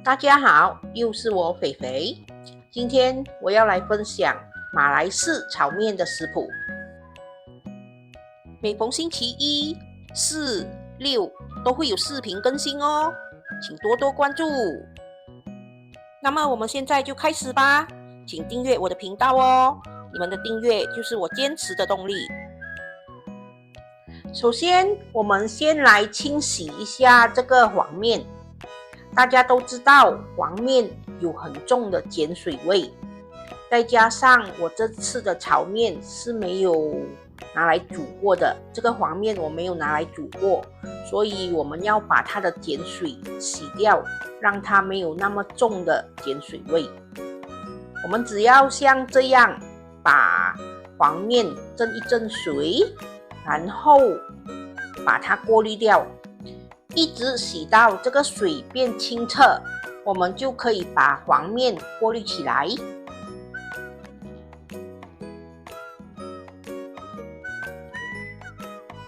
大家好，又是我肥肥。今天我要来分享马来式炒面的食谱。每逢星期一、四、六都会有视频更新哦，请多多关注。那么我们现在就开始吧，请订阅我的频道哦，你们的订阅就是我坚持的动力。首先，我们先来清洗一下这个黄面。大家都知道黄面有很重的碱水味，再加上我这次的炒面是没有拿来煮过的，这个黄面我没有拿来煮过，所以我们要把它的碱水洗掉，让它没有那么重的碱水味。我们只要像这样把黄面蒸一蒸水，然后把它过滤掉，一直洗到这个水变清澈，我们就可以把黄面过滤起来。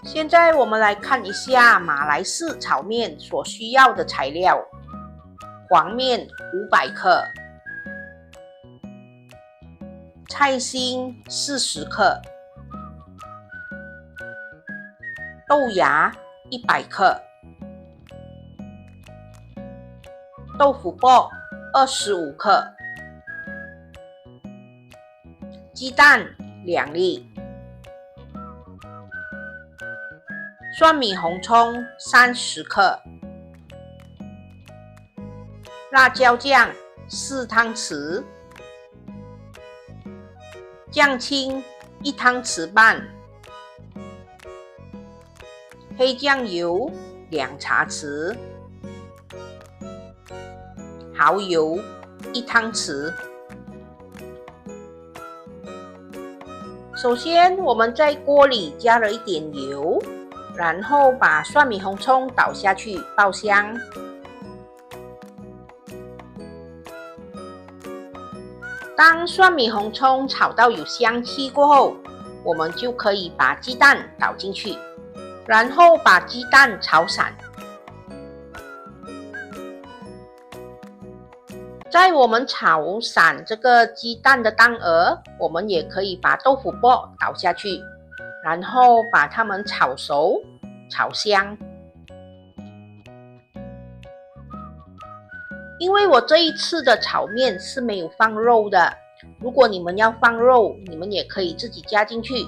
现在我们来看一下马来式炒面所需要的材料：黄面500克，菜心40克，豆芽100克，豆腐卜25克，鸡蛋2粒，蒜米红葱30克，辣椒酱4汤匙，酱青1汤匙半，黑酱油2茶匙，蚝油1汤匙。首先，我们在锅里加了一点油，然后把蒜米红葱倒下去爆香。当蒜米红葱炒到有香气过后，我们就可以把鸡蛋倒进去，然后把鸡蛋炒散。在我们炒散这个鸡蛋的当儿，我们也可以把豆腐卜倒下去，然后把它们炒熟、炒香。因为我这一次的炒面是没有放肉的，如果你们要放肉，你们也可以自己加进去。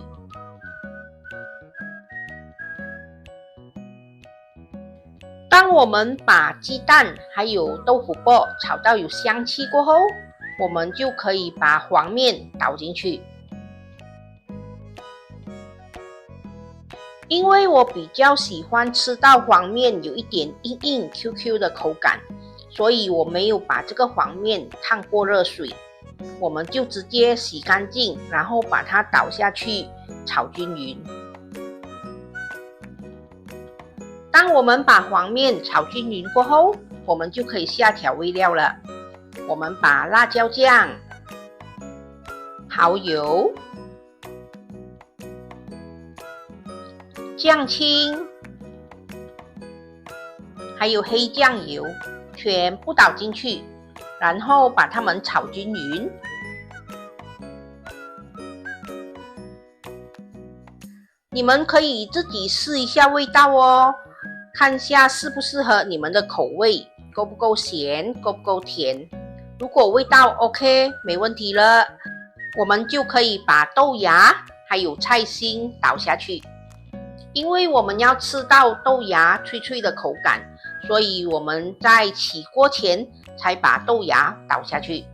当我们把鸡蛋还有豆腐卜炒到有香气过后，我们就可以把黄面倒进去。因为我比较喜欢吃到黄面有一点硬硬 QQ 的口感，所以我没有把这个黄面烫过热水，我们就直接洗干净，然后把它倒下去炒均匀。当我们把黄面炒均匀过后，我们就可以下调味料了。我们把辣椒酱、蚝油、酱青还有黑酱油全部倒进去，然后把它们炒均匀。你们可以自己试一下味道哦，看一下适不适合你们的口味，够不够咸，够不够甜。如果味道 OK， 没问题了，我们就可以把豆芽还有菜心倒下去。因为我们要吃到豆芽脆脆的口感，所以我们在起锅前才把豆芽倒下去。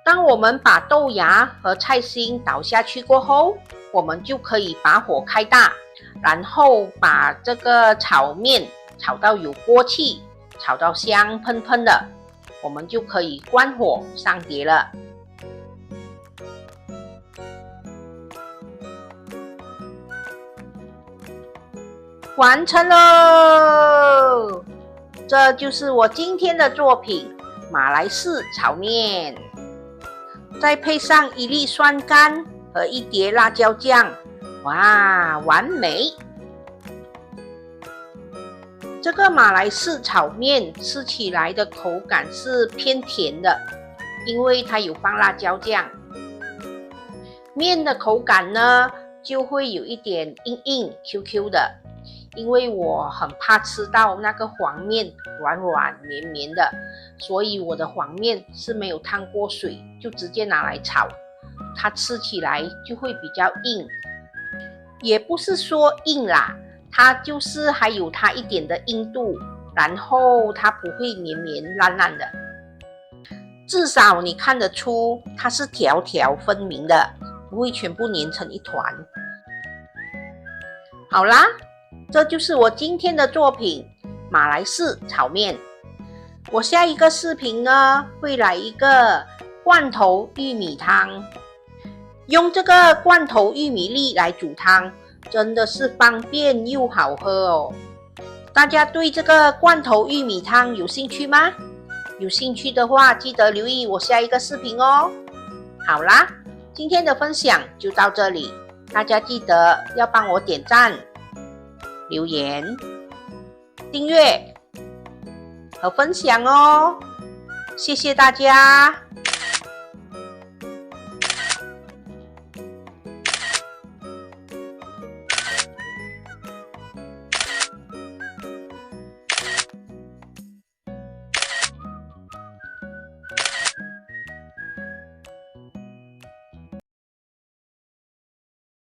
当我们把豆芽和菜心倒下去过后，我们就可以把火开大，然后把这个炒面炒到有锅气，炒到香喷喷的，我们就可以关火上碟了。完成喽！这就是我今天的作品——马来式炒面。再配上1粒酸柑和1碟辣椒酱，哇，完美！这个马来式炒面吃起来的口感是偏甜的，因为它有放辣椒酱。面的口感呢，就会有一点硬硬 QQ 的，因为我很怕吃到那个黄面软软绵绵的，所以我的黄面是没有烫过水，就直接拿来炒，它吃起来就会比较硬，也不是说硬啦，它就是还有它一点的硬度，然后它不会绵绵烂烂的，至少你看得出它是条条分明的，不会全部粘成一团。好啦，这就是我今天的作品马来式炒面。我下一个视频呢，会来一个罐头玉米汤。用这个罐头玉米粒来煮汤，真的是方便又好喝哦。大家对这个罐头玉米汤有兴趣吗？有兴趣的话，记得留意我下一个视频哦。好啦，今天的分享就到这里，大家记得要帮我点赞、留言、订阅和分享哦。谢谢大家。